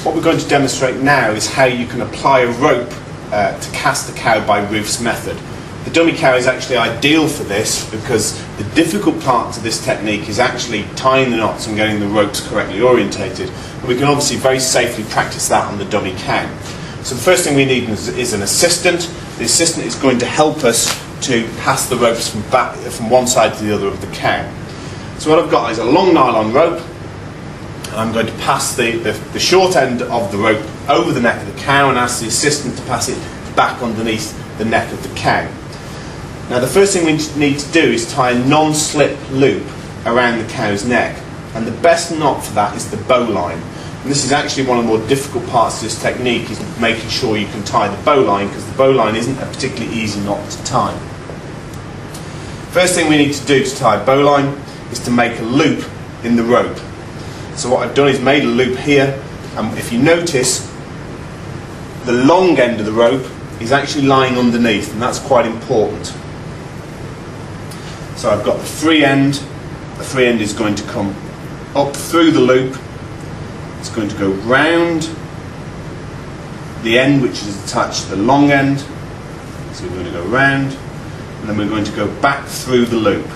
What we're going to demonstrate now is how you can apply a rope to cast the cow by Reuff's method. The dummy cow is actually ideal for this because the difficult part to this technique is actually tying the knots and getting the ropes correctly orientated. And we can obviously very safely practice that on the dummy cow. So the first thing we need is an assistant. The assistant is going to help us to pass the ropes from one side to the other of the cow. So what I've got is a long nylon rope. I'm going to pass the short end of the rope over the neck of the cow and ask the assistant to pass it back underneath the neck of the cow. Now the first thing we need to do is tie a non-slip loop around the cow's neck, and the best knot for that is the bowline. And this is actually one of the more difficult parts of this technique, is making sure you can tie the bowline, because the bowline isn't a particularly easy knot to tie. First thing we need to do to tie a bowline is to make a loop in the rope. So what I've done is made a loop here, and if you notice, the long end of the rope is actually lying underneath, and that's quite important. So I've got the free end. The free end is going to come up through the loop. It's going to go round the end which is attached to the long end. So we're going to go round, and then we're going to go back through the loop.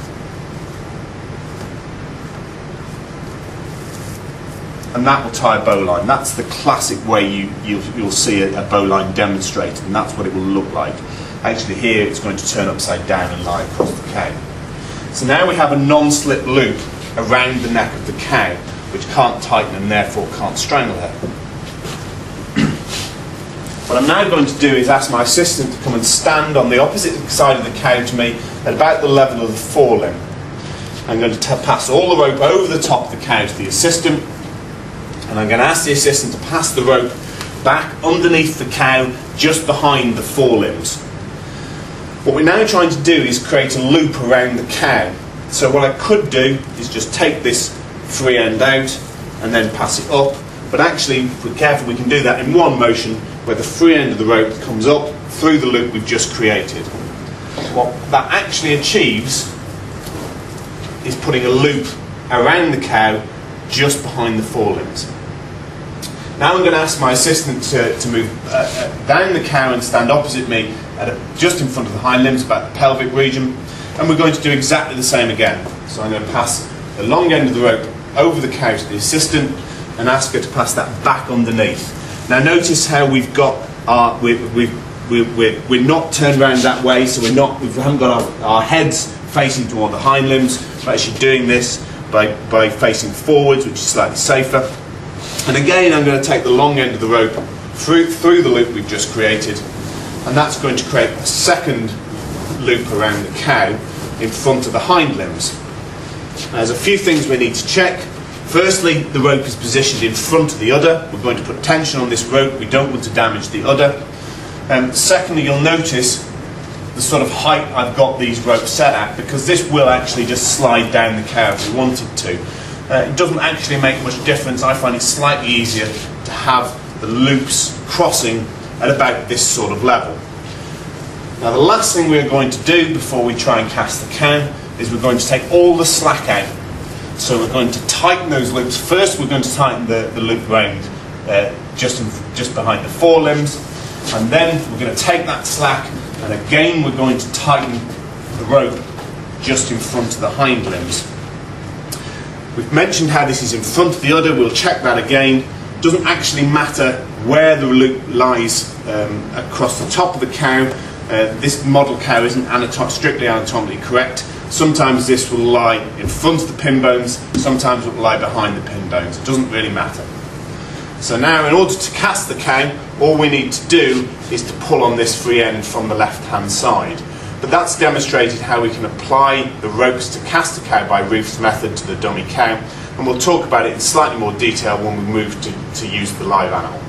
And that will tie a bowline. That's the classic way you'll see a bowline demonstrated, and that's what it will look like. Actually here it's going to turn upside down and lie across the cow. So now we have a non-slip loop around the neck of the cow, which can't tighten and therefore can't strangle her. What I'm now going to do is ask my assistant to come and stand on the opposite side of the cow to me at about the level of the forelimb. I'm going to pass all the rope over the top of the cow to the assistant, and I'm going to ask the assistant to pass the rope back underneath the cow just behind the forelimbs. What we're now trying to do is create a loop around the cow. So what I could do is just take this free end out and then pass it up, but actually if we're careful we can do that in one motion, where the free end of the rope comes up through the loop we've just created. What that actually achieves is putting a loop around the cow just behind the forelimbs. Now I'm going to ask my assistant to move down the cow and stand opposite me just in front of the hind limbs, about the pelvic region, and we're going to do exactly the same again. So I'm going to pass the long end of the rope over the cow to the assistant and ask her to pass that back underneath. Now notice how we've got our, we're not turned around that way, so we haven't got our heads facing toward the hind limbs. We're actually doing this by facing forwards, which is slightly safer. And again I'm going to take the long end of the rope through the loop we've just created, and that's going to create a second loop around the cow in front of the hind limbs. Now, there's a few things we need to check. Firstly, the rope is positioned in front of the udder. We're going to put tension on this rope. We don't want to damage the udder. Secondly, you'll notice the sort of height I've got these ropes set at, because this will actually just slide down the cow if we wanted to. It doesn't actually make much difference. I find it slightly easier to have the loops crossing at about this sort of level. Now the last thing we're going to do before we try and cast the cow is we're going to take all the slack out. So we're going to tighten those loops. First we're going to tighten the loop round just behind the forelimbs, and then we're going to take that slack, and again we're going to tighten the rope just in front of the hind limbs. We've mentioned how this is in front of the udder. We'll check that again. It doesn't actually matter where the loop lies across the top of the cow. This model cow isn't strictly anatomically correct. Sometimes this will lie in front of the pin bones, sometimes it will lie behind the pin bones. It doesn't really matter. So now in order to cast the cow, all we need to do is to pull on this free end from the left hand side. But that's demonstrated how we can apply the ropes to cast a cow by Reuff's method to the dummy cow, and we'll talk about it in slightly more detail when we move to use the live animal.